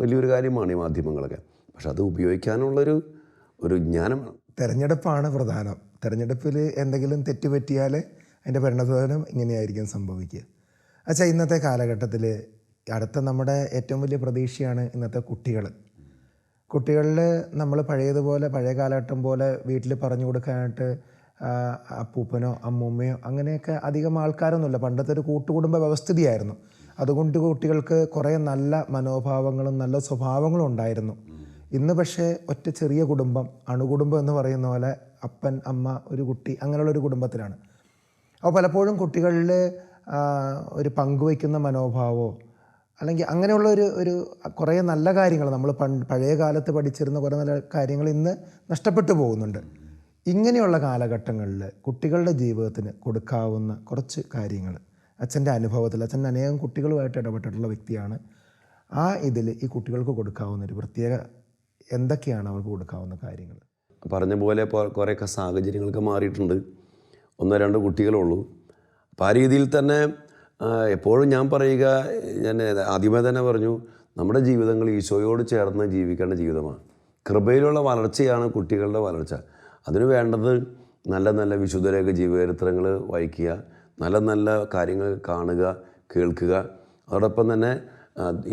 വലിയൊരു കാര്യമാണ് ഈ മാധ്യമങ്ങളൊക്കെ. പക്ഷെ അത് ഉപയോഗിക്കാനുള്ളൊരു ജ്ഞാനം വേണം.
തെരഞ്ഞെടുപ്പാണ് പ്രധാനം. തെരഞ്ഞെടുപ്പിൽ എന്തെങ്കിലും തെറ്റുപറ്റിയാൽ അതിൻ്റെ പരിണതഫലം ഇങ്ങനെയായിരിക്കും സംഭവിക്കുക. അച്ഛാ, ഇന്നത്തെ കാലഘട്ടത്തിൽ അടുത്ത നമ്മുടെ ഏറ്റവും വലിയ പ്രതീക്ഷയാണ് ഇന്നത്തെ കുട്ടികളിൽ നമ്മൾ പഴയ കാലഘട്ടം പോലെ വീട്ടിൽ പറഞ്ഞു കൊടുക്കാനായിട്ട് അപ്പൂപ്പനോ അമ്മൂമ്മയോ അങ്ങനെയൊക്കെ അധികം ആൾക്കാരൊന്നുമില്ല. പണ്ടത്തെ ഒരു കൂട്ടുകുടുംബ വ്യവസ്ഥിതിയായിരുന്നു. അതുകൊണ്ട് കുട്ടികൾക്ക് കുറേ നല്ല മനോഭാവങ്ങളും നല്ല സ്വഭാവങ്ങളും ഉണ്ടായിരുന്നു. ഇന്ന് പക്ഷേ ഒറ്റ ചെറിയ കുടുംബം, അണുകുടുംബം എന്ന് പറയുന്ന പോലെ അപ്പൻ, അമ്മ, ഒരു കുട്ടി, അങ്ങനെയുള്ളൊരു കുടുംബത്തിലാണ്. അപ്പോൾ പലപ്പോഴും കുട്ടികളിൽ ഒരു പങ്കുവയ്ക്കുന്ന മനോഭാവമോ അല്ലെങ്കിൽ അങ്ങനെയുള്ള ഒരു കുറേ നല്ല കാര്യങ്ങൾ നമ്മൾ പഴയ കാലത്ത് പഠിച്ചിരുന്ന കുറേ നല്ല കാര്യങ്ങൾ ഇന്ന് നഷ്ടപ്പെട്ടു പോകുന്നുണ്ട്. ഇങ്ങനെയുള്ള കാലഘട്ടങ്ങളിൽ കുട്ടികളുടെ ജീവിതത്തിന് കൊടുക്കാവുന്ന കുറച്ച് കാര്യങ്ങൾ അച്ഛൻ്റെ അനുഭവത്തിൽ, അച്ഛൻ അനേകം കുട്ടികളുമായിട്ട് ഇടപെട്ടിട്ടുള്ള വ്യക്തിയാണ്. ഈ കുട്ടികൾക്ക് കൊടുക്കാവുന്ന ഒരു പ്രത്യേക എന്തൊക്കെയാണ് അവർക്ക് കൊടുക്കാവുന്ന കാര്യങ്ങൾ?
പറഞ്ഞ പോലെ കുറേയൊക്കെ സാഹചര്യങ്ങളൊക്കെ മാറിയിട്ടുണ്ട്. 1-2 കുട്ടികളുള്ളൂ. അപ്പോൾ ആ രീതിയിൽ തന്നെ എപ്പോഴും ഞാൻ ആദ്യമേ തന്നെ പറഞ്ഞു, നമ്മുടെ ജീവിതങ്ങൾ ഈശോയോട് ചേർന്ന് ജീവിക്കേണ്ട ജീവിതമാണ്. കൃപയിലുള്ള വളർച്ചയാണ് കുട്ടികളുടെ വളർച്ച. അതിന് വേണ്ടത് നല്ല നല്ല വിശുദ്ധരേഖ ജീവചരിത്രങ്ങൾ വായിക്കുക, നല്ല നല്ല കാര്യങ്ങൾ കാണുക, കേൾക്കുക. അതോടൊപ്പം തന്നെ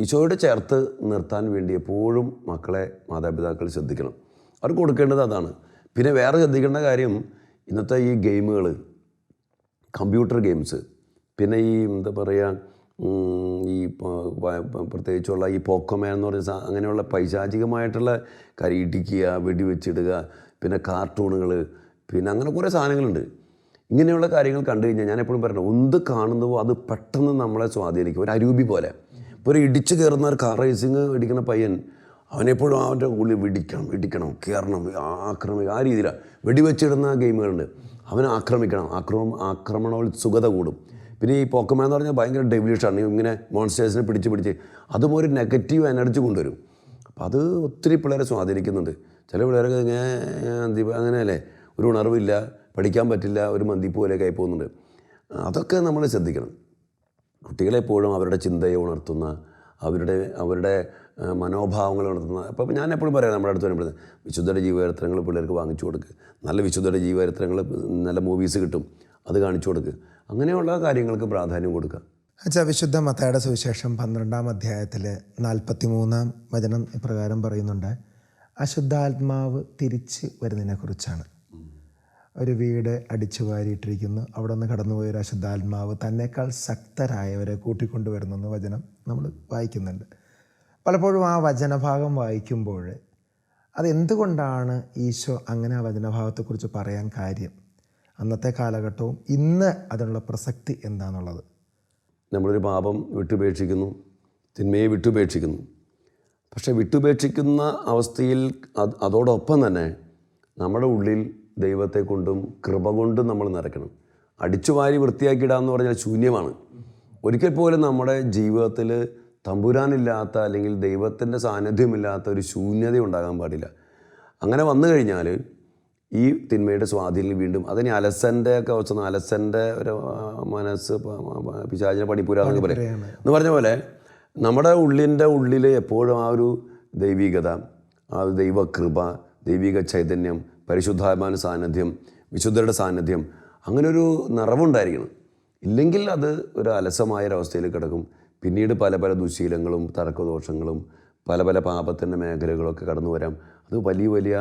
ഈശോയോട് ചേർത്ത് നിർത്താൻ വേണ്ടി എപ്പോഴും മക്കളെ മാതാപിതാക്കൾ ശ്രദ്ധിക്കണം. അവർ കൊടുക്കേണ്ടത് അതാണ്. പിന്നെ വേറെ ശ്രദ്ധിക്കേണ്ട കാര്യം, ഇന്നത്തെ ഈ ഗെയിമുകൾ, കമ്പ്യൂട്ടർ ഗെയിംസ്, പിന്നെ ഈ എന്താ പറയുക, ഈ പ്രത്യേകിച്ചുള്ള ഈ പോക്കോമാൻ എന്ന് പറഞ്ഞ അങ്ങനെയുള്ള പൈശാചികമായിട്ടുള്ള കാര്യം, ഇടിക്കുക, വെടിവെച്ചിടുക, പിന്നെ കാർട്ടൂണുകൾ, പിന്നെ അങ്ങനെ കുറേ സാധനങ്ങളുണ്ട്. ഇങ്ങനെയുള്ള കാര്യങ്ങൾ കണ്ടു കഴിഞ്ഞാൽ ഞാൻ എപ്പോഴും പറയണം, എന്ത് കാണുന്നുവോ അത് പെട്ടെന്ന് നമ്മളെ സ്വാധീനിക്കും. ഒരു അരൂപി പോലെ. ഇപ്പോൾ ഒരു ഇടിച്ച് കയറുന്ന ഒരു കാർ റേസിങ് ഇടിക്കുന്ന പയ്യൻ, അവനെപ്പോഴും അവൻ്റെ ഉള്ളിൽ ഇടിക്കണം, കയറണം, ആക്രമിക്കുക, ആ രീതിയിലാണ്. വെടിവെച്ചിടുന്ന ഗെയിമുകളുണ്ട്, അവനെ ആക്രമിക്കണം, ആക്രമണോത്സുകത കൂടും. പിന്നെ ഈ പോക്കമാൻ എന്ന് പറഞ്ഞാൽ ഭയങ്കര ഡെവിലിഷാണ്. ഇങ്ങനെ മോൺസ്റ്റേഴ്സിനെ പിടിച്ച് അതും ഒരു നെഗറ്റീവ് എനർജി കൊണ്ടുവരും. അപ്പം അത് ഒത്തിരി പിള്ളേരെ സ്വാധീനിക്കുന്നുണ്ട്. ചില പിള്ളേരൊക്കെ അങ്ങനെയല്ലേ, ഒരു ഉണർവില്ല, പഠിക്കാൻ പറ്റില്ല, ഒരു മന്തിപ്പ് പോലെയൊക്കെ ആയി പോകുന്നുണ്ട്. അതൊക്കെ നമ്മൾ ശ്രദ്ധിക്കണം. കുട്ടികളെപ്പോഴും അവരുടെ ചിന്തയെ ഉണർത്തുന്ന, അവരുടെ മനോഭാവങ്ങൾ ഉണർത്തുന്ന. അപ്പം ഞാൻ എപ്പോഴും പറയാം, നമ്മുടെ അടുത്ത് വരുമ്പോൾ വിശുദ്ധരുടെ ജീവചരിത്രങ്ങൾ പിള്ളേർക്ക് വാങ്ങിച്ചു കൊടുക്കുക. നല്ല വിശുദ്ധരുടെ ജീവചരിത്രങ്ങൾ, നല്ല മൂവീസ് കിട്ടും, അത് കാണിച്ചു കൊടുക്കുക. അങ്ങനെയുള്ള കാര്യങ്ങൾക്ക് പ്രാധാന്യം കൊടുക്കുക.
അച്ഛാ, വിശുദ്ധ മത്തായിയുടെ സുവിശേഷം 12-ാം അധ്യായത്തിൽ 43-ാം വചനം ഇപ്രകാരം പറയുന്നുണ്ട്: അശുദ്ധാത്മാവ് തിരിച്ച് വരുന്നതിനെക്കുറിച്ചാണ്. ഒരു വീട് അടിച്ചു വാരിയിട്ടിരിക്കുന്നു, അവിടെ നിന്ന് കടന്നുപോയൊരു അശുദ്ധാത്മാവ് തന്നേക്കാൾ ശക്തരായവരെ കൂട്ടിക്കൊണ്ടുവരുന്നെന്ന് വചനം നമ്മൾ വായിക്കുന്നുണ്ട്. പലപ്പോഴും ആ വചനഭാഗം വായിക്കുമ്പോൾ അതെന്തുകൊണ്ടാണ് ഈശോ അങ്ങനെ ആ വചനഭാഗത്തെക്കുറിച്ച് പറയാൻ കാര്യം? അന്നത്തെ കാലഘട്ടവും ഇന്ന് അതിനുള്ള പ്രസക്തി എന്താണെന്നുള്ളത്.
നമ്മളൊരു പാപം വിട്ടുപേക്ഷിക്കുന്നു, തിന്മയെ വിട്ടുപേക്ഷിക്കുന്നു. പക്ഷേ വിട്ടുപേക്ഷിക്കുന്ന അവസ്ഥയിൽ അതോടൊപ്പം തന്നെ നമ്മുടെ ഉള്ളിൽ ദൈവത്തെ കൊണ്ടും കൃപ കൊണ്ടും നമ്മൾ നിറയ്ക്കണം. അടിച്ചുവാരി വൃത്തിയാക്കിയിടാന്ന് പറഞ്ഞാൽ ശൂന്യമാണ്. ഒരിക്കൽ പോലും നമ്മുടെ ജീവിതത്തിൽ തമ്പുരാനില്ലാത്ത, അല്ലെങ്കിൽ ദൈവത്തിൻ്റെ സാന്നിധ്യമില്ലാത്ത ഒരു ശൂന്യത ഉണ്ടാകാൻ പാടില്ല. അങ്ങനെ വന്നു കഴിഞ്ഞാൽ ഈ തിന്മയുടെ സ്വാധീനം വീണ്ടും അതിന് അലസൻ്റെ ഒക്കെ അവസ്ഥ, അലസൻ്റെ ഒരു മനസ്സ് പിശാചിനെ പണിപ്പൂരാന്നൊക്കെ പറയും എന്ന് പറഞ്ഞ പോലെ, നമ്മുടെ ഉള്ളിൽ എപ്പോഴും ആ ഒരു ദൈവികത, ആ ദൈവകൃപ, ദൈവിക ചൈതന്യം, പരിശുദ്ധാത്മാവിൻ്റെ സാന്നിധ്യം, വിശുദ്ധരുടെ സാന്നിധ്യം, അങ്ങനൊരു നിറവുണ്ടായിരിക്കണം. ഇല്ലെങ്കിൽ അത് ഒരു അലസമായൊരവസ്ഥയിൽ കിടക്കും. പിന്നീട് പല പല ദുശീലങ്ങളും തർക്കദോഷങ്ങളും പല പല പാപത്തിൻ്റെ മേഖലകളൊക്കെ കടന്നു വരാം. അത് വലിയ വലിയ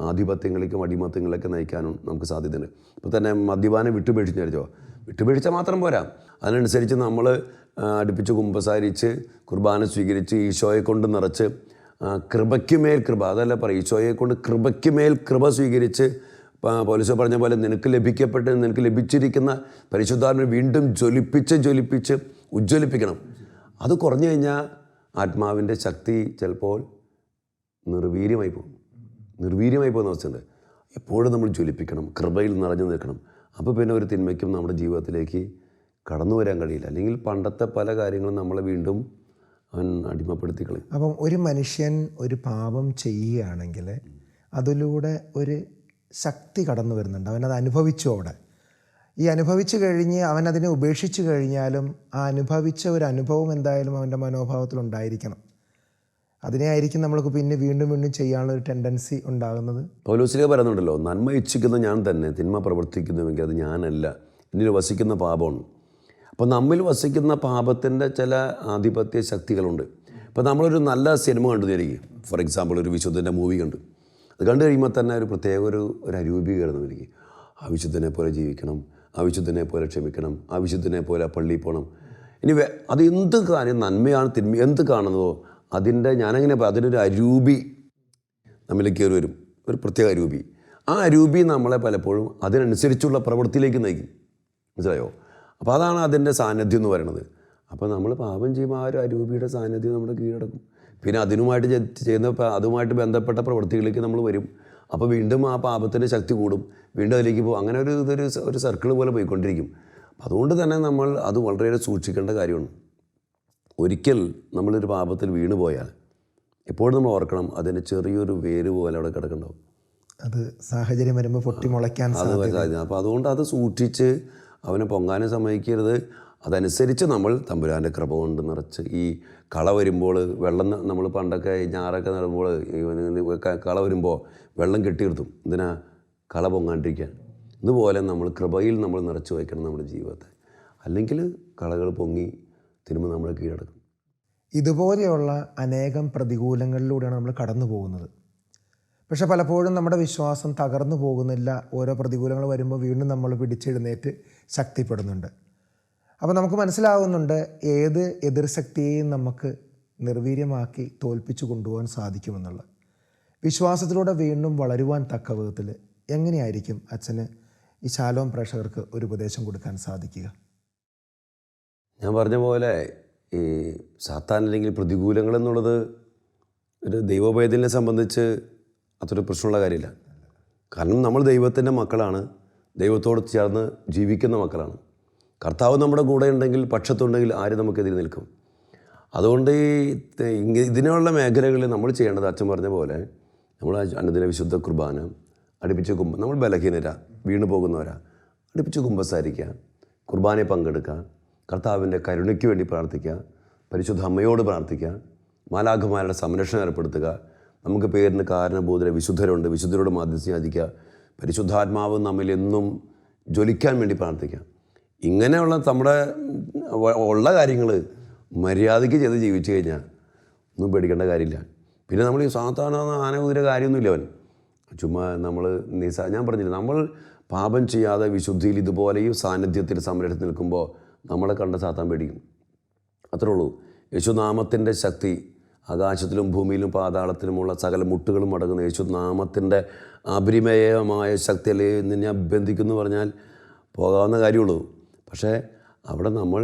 ആധിപത്യങ്ങളിലേക്കും അടിമത്തങ്ങളിലേക്ക് നയിക്കാനും നമുക്ക് സാധ്യതയുണ്ട്. ഇപ്പോൾ തന്നെ മദ്യപാനം വിട്ടുപേക്ഷിച്ചോ, വിട്ടുപേക്ഷിച്ചാൽ മാത്രം പോരാ, അതിനനുസരിച്ച് നമ്മൾ അടുപ്പിച്ച് കുമ്പസാരിച്ച് കുർബാന സ്വീകരിച്ച് ഈശോയെ കൊണ്ട് നിറച്ച് കൃപയ്ക്കുമേൽ കൃപ, അതല്ല പറയും, ഈശോയെ കൊണ്ട് കൃപയ്ക്കുമേൽ കൃപ സ്വീകരിച്ച് പൗലോസ് പറഞ്ഞ പോലെ നിനക്ക് ലഭിച്ചിരിക്കുന്ന പരിശുദ്ധാത്മാവിനെ വീണ്ടും ജ്വലിപ്പിച്ച് ഉജ്ജ്വലിപ്പിക്കണം. അത് കുറഞ്ഞു കഴിഞ്ഞാൽ ആത്മാവിൻ്റെ ശക്തി ചിലപ്പോൾ നിർവീര്യമായി പോകുന്ന അവസ്ഥയുണ്ട്. എപ്പോഴും നമ്മൾ ജ്വലിപ്പിക്കണം, കൃപയിൽ നിറഞ്ഞു നിൽക്കണം. അപ്പോൾ പിന്നെ ഒരു തിന്മയ്ക്കും നമ്മുടെ ജീവിതത്തിലേക്ക് കടന്നു വരാൻ കഴിയില്ല. അല്ലെങ്കിൽ പണ്ടത്തെ പല കാര്യങ്ങളും നമ്മളെ വീണ്ടും അവൻ അടിമപ്പെടുത്തി കളയും.
അപ്പം ഒരു മനുഷ്യൻ ഒരു പാപം ചെയ്യുകയാണെങ്കിൽ അതിലൂടെ ഒരു ശക്തി കടന്നു വരുന്നുണ്ട്. അവനത് അനുഭവിച്ചു. അവിടെ ഈ അനുഭവിച്ചു കഴിഞ്ഞ് അവനതിനെ ഉപേക്ഷിച്ച് കഴിഞ്ഞാലും ആ അനുഭവിച്ച ഒരു അനുഭവം എന്തായാലും അവൻ്റെ മനോഭാവത്തിലുണ്ടായിരിക്കണം. അതിനെയായിരിക്കും നമ്മൾക്ക് പിന്നെ വീണ്ടും ചെയ്യാനുള്ള ഒരു ടെൻഡൻസി ഉണ്ടാകുന്നത്.
പൗലോസിലേ പറയുന്നുണ്ടല്ലോ, നന്മ ഇച്ഛിക്കുന്ന ഞാൻ തന്നെ തിന്മ പ്രവർത്തിക്കുന്നുവെങ്കിൽ അത് ഞാനല്ല, എന്നിൽ വസിക്കുന്ന പാപമാണ്. അപ്പോൾ നമ്മിൽ വസിക്കുന്ന പാപത്തിൻ്റെ ചില ആധിപത്യ ശക്തികളുണ്ട്. ഇപ്പോൾ നമ്മളൊരു നല്ല സിനിമ കണ്ടു തരികയും, ഫോർ എക്സാമ്പിൾ ഒരു വിശുദ്ധൻ്റെ മൂവി കണ്ടു, അത് കണ്ടു കഴിയുമ്പോൾ തന്നെ ഒരു പ്രത്യേക ഒരു അരൂപീകരണം വരികയും, ആ വിശുദ്ധനെ പോലെ ജീവിക്കണം, ആ വിശുദ്ധനെ പോലെ ക്ഷമിക്കണം, ആ വിശുദ്ധനെ പോലെ പള്ളിയിൽ പോകണം. ഇനി അത് എന്ത് കാര്യം, നന്മയാണ് തിന്മ എന്ത് കാണുന്നതോ അതിനൊരു അരൂപി നമ്മിലേക്ക് കയറി വരും, ഒരു പ്രത്യേക അരൂപി. ആ അരൂപി നമ്മളെ പലപ്പോഴും അതിനനുസരിച്ചുള്ള പ്രവൃത്തിയിലേക്ക് നയിക്കും. മനസ്സിലായോ? അപ്പോൾ അതാണ് അതിൻ്റെ സാന്നിധ്യം എന്ന് പറയുന്നത്. അപ്പോൾ നമ്മൾ പാപം ചെയ്യുമ്പോൾ ആ ഒരു അരൂപിയുടെ സാന്നിധ്യം നമ്മുടെ കീഴടക്കും. പിന്നെ അതുമായിട്ട് ബന്ധപ്പെട്ട പ്രവൃത്തികളിലേക്ക് നമ്മൾ വരും. അപ്പോൾ വീണ്ടും ആ പാപത്തിൻ്റെ ശക്തി കൂടും, വീണ്ടും അതിലേക്ക് പോകും. അങ്ങനെ ഒരു സർക്കിൾ പോലെ പോയിക്കൊണ്ടിരിക്കും. അതുകൊണ്ട് തന്നെ നമ്മൾ അത് വളരെയേറെ സൂക്ഷിക്കേണ്ട കാര്യമാണ്. ഒരിക്കൽ നമ്മളൊരു പാപത്തിൽ വീണു പോയാൽ എപ്പോഴും നമ്മൾ ഓർക്കണം, അതിന് ചെറിയൊരു വേര് പോലെ അവിടെ കിടക്കുന്നുണ്ടാവും.
അത് സാഹചര്യം വരുമ്പോൾ പൊട്ടി മുളയ്ക്കാൻ സാധ്യത.
അപ്പോൾ അതുകൊണ്ട് അത് സൂക്ഷിച്ച് അവനെ പൊങ്ങാനും സമ്മതിക്കരുത്, അതനുസരിച്ച് നമ്മൾ തമ്പുരാൻ്റെ കൃപ കൊണ്ട് നിറച്ച് ഈ കള വരുമ്പോൾ വെള്ളം നമ്മൾ പണ്ടൊക്കെ ഞാറൊക്കെ നടുമ്പോൾ കള വരുമ്പോൾ വെള്ളം കെട്ടി നിർത്തും. എന്തിനാ? കള പൊങ്ങാണ്ടിരിക്കാൻ. ഇതുപോലെ നമ്മൾ കൃപയിൽ നമ്മൾ നിറച്ച് വയ്ക്കണം നമ്മുടെ ജീവിതത്തെ. അല്ലെങ്കിൽ കളകൾ പൊങ്ങി തിരുമ്പ് നമ്മളെ കീഴടക്കും.
ഇതുപോലെയുള്ള അനേകം പ്രതികൂലങ്ങളിലൂടെയാണ് നമ്മൾ കടന്നു പോകുന്നത്. പക്ഷെ പലപ്പോഴും നമ്മുടെ വിശ്വാസം തകർന്നു പോകുന്നില്ല. ഓരോ പ്രതികൂലങ്ങൾ വരുമ്പോൾ വീണ്ടും നമ്മൾ പിടിച്ചെഴുന്നേറ്റ് ശക്തിപ്പെടുന്നുണ്ട്. അപ്പോൾ നമുക്ക് മനസ്സിലാവുന്നുണ്ട് ഏത് എതിർശക്തിയെയും നമുക്ക് നിർവീര്യമാക്കി തോൽപ്പിച്ചു കൊണ്ടുപോകാൻ സാധിക്കുമെന്നുള്ളത്. വിശ്വാസത്തിലൂടെ വീണ്ടും വളരുവാൻ തക്ക വിധത്തിൽ എങ്ങനെയായിരിക്കും അച്ഛന് ഈ ശാലോം പ്രേക്ഷകർക്ക് ഒരു ഉപദേശം കൊടുക്കാൻ സാധിക്കുക?
ഞാൻ പറഞ്ഞ പോലെ ഈ സാത്താൻ അല്ലെങ്കിൽ പ്രതികൂലങ്ങൾ എന്നുള്ളത് ഒരു ദൈവോപേതലിനെ സംബന്ധിച്ച് അതൊരു പ്രശ്നമുള്ള കാര്യമില്ല. കാരണം നമ്മൾ ദൈവത്തിൻ്റെ മക്കളാണ്, ദൈവത്തോട് ചേർന്ന് ജീവിക്കുന്ന മക്കളാണ്. കർത്താവ് നമ്മുടെ കൂടെ ഉണ്ടെങ്കിൽ, പക്ഷത്തുണ്ടെങ്കിൽ ആര് നമുക്കെതിരെ നിൽക്കും? അതുകൊണ്ട് ഇതിനുള്ള മേഖലകളിൽ നമ്മൾ ചെയ്യേണ്ടത് അച്ഛൻ പറഞ്ഞ പോലെ നമ്മൾ അനുദിന വിശുദ്ധ കുർബാന അടുപ്പിച്ച് നമ്മൾ ബലഹീനരാ, വീണു പോകുന്നവരാ, അടുപ്പിച്ച് കുമ്പസാരിക്കുക, കുർബാനയിൽ പങ്കെടുക്കുക, കർത്താവിൻ്റെ കരുണയ്ക്ക് വേണ്ടി പ്രാർത്ഥിക്കുക, പരിശുദ്ധ അമ്മയോട് പ്രാർത്ഥിക്കുക, മാലാഖമാരുടെ സംരക്ഷണം ഏർപ്പെടുത്തുക, നമുക്ക് പേരിന് കാരണബോധര വിശുദ്ധരുണ്ട്, വിശുദ്ധരോട് മാധ്യസ്ഥം യാചിക്കുക, പരിശുദ്ധാത്മാവ് നമ്മിൽ എന്നും ജ്വലിക്കാൻ വേണ്ടി പ്രാർത്ഥിക്കുക. ഇങ്ങനെയുള്ള നമ്മുടെ ഉള്ള കാര്യങ്ങൾ മര്യാദയ്ക്ക് ചെയ്ത് ജീവിച്ചു കഴിഞ്ഞാൽ ഒന്നും പേടിക്കേണ്ട കാര്യമില്ല. പിന്നെ നമ്മൾ ഈ സാധാരണ ആനകുതിര കാര്യമൊന്നുമില്ല. അവൻ ചുമ്മാ നമ്മൾ ഞാൻ പറഞ്ഞില്ല, നമ്മൾ പാപം ചെയ്യാതെ വിശുദ്ധിയിൽ ഇതുപോലെ ഈ സാന്നിധ്യത്തിൽ സംരക്ഷണത്തിൽ നിൽക്കുമ്പോൾ നമ്മളെ കണ്ട സാത്താൻ പേടിക്കും. അത്രേ ഉള്ളൂ. യേശുനാമത്തിൻ്റെ ശക്തി ആകാശത്തിലും ഭൂമിയിലും പാതാളത്തിലുമുള്ള സകല മുട്ടുകളും അടങ്ങുന്ന യേശുനാമത്തിൻ്റെ അപരിമേയമായ ശക്തിയിൽ നിന്നെ ബന്ധിക്കുന്നു പറഞ്ഞാൽ പോകാവുന്ന കാര്യമുള്ളൂ. പക്ഷേ അവിടെ നമ്മൾ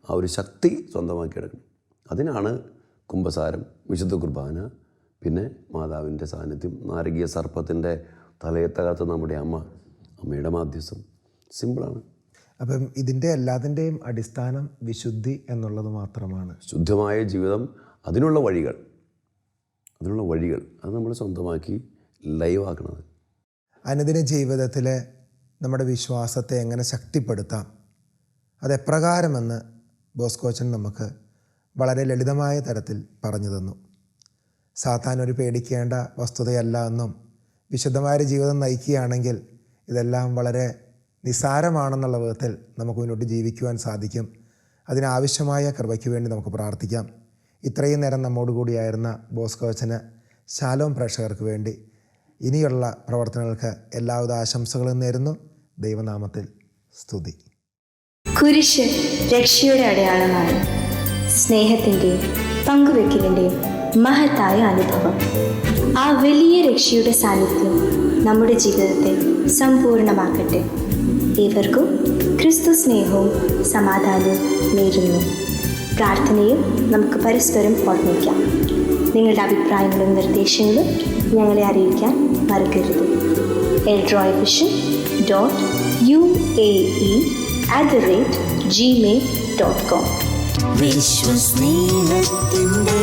ആ ഒരു ശക്തി സ്വന്തമാക്കിയെടുക്കണം. അതിനാണ് കുമ്പസാരം, വിശുദ്ധ കുർബാന, പിന്നെ മാതാവിൻ്റെ സാന്നിധ്യം, നാരകീയ സർപ്പത്തിൻ്റെ തലയെ തകർത്ത നമ്മുടെ അമ്മയുടെ മാധ്യസ്ഥം. സിമ്പിളാണ്.
അപ്പം ഇതിൻ്റെ എല്ലാത്തിൻ്റെയും അടിസ്ഥാനം വിശുദ്ധി എന്നുള്ളത് മാത്രമാണ്.
ശുദ്ധമായ ജീവിതം, അതിനുള്ള വഴികൾ അത് നമ്മൾ സ്വന്തമാക്കി ലൈവാക്കണത്.
അനുദിന ജീവിതത്തിൽ നമ്മുടെ വിശ്വാസത്തെ എങ്ങനെ ശക്തിപ്പെടുത്താം, അതെപ്രകാരമെന്ന് ബോസ്കോച്ചൻ നമുക്ക് വളരെ ലളിതമായ തരത്തിൽ പറഞ്ഞു തന്നു. സാത്താൻ ഒരു പേടിക്കേണ്ട വസ്തുതയല്ല എന്നും വിശുദ്ധമായ ജീവിതം നയിക്കുകയാണെങ്കിൽ ഇതെല്ലാം വളരെ നിസ്സാരമാണെന്നുള്ള വിധത്തിൽ നമുക്ക് മുന്നോട്ട് ജീവിക്കുവാൻ സാധിക്കും. അതിനാവശ്യമായ കൃപയ്ക്ക് വേണ്ടി നമുക്ക് പ്രാർത്ഥിക്കാം. ഇത്രയും നേരം നമ്മോട് കൂടിയായിരുന്ന ബോസ്കോച്ചന് ശാലോം പ്രേക്ഷകർക്ക് വേണ്ടി ഇനിയുള്ള പ്രവർത്തനങ്ങൾക്ക് എല്ലാവിധ ആശംസകളും നേരുന്നു. ദൈവനാമത്തിൽ സ്തുതി.
കുരിശ് രക്ഷയുടെ അടയാളമാണ്. സ്നേഹത്തിൻ്റെയും പങ്കുവെക്കലിൻ്റെയും മഹത്തായ അനുഭവം. ആ വലിയ രക്ഷയുടെ സാന്നിധ്യം നമ്മുടെ ജീവിതത്തെ സമ്പൂർണ്ണമാക്കട്ടെ. ഏവർക്കും ക്രിസ്തു സ്നേഹവും സമാധാനവും നേരുന്നു. പ്രാർത്ഥനയും നമുക്ക് പരസ്പരം ഓർമ്മിക്കാം. നിങ്ങളുടെ അഭിപ്രായങ്ങളും നിർദ്ദേശങ്ങളും ഞങ്ങളെ അറിയിക്കാൻ മറക്കരുത്. eldroyvision.uae@gmail.com.
വിശ്വസ്നേഹത്തിൻ്റെ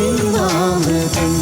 അമൃതം.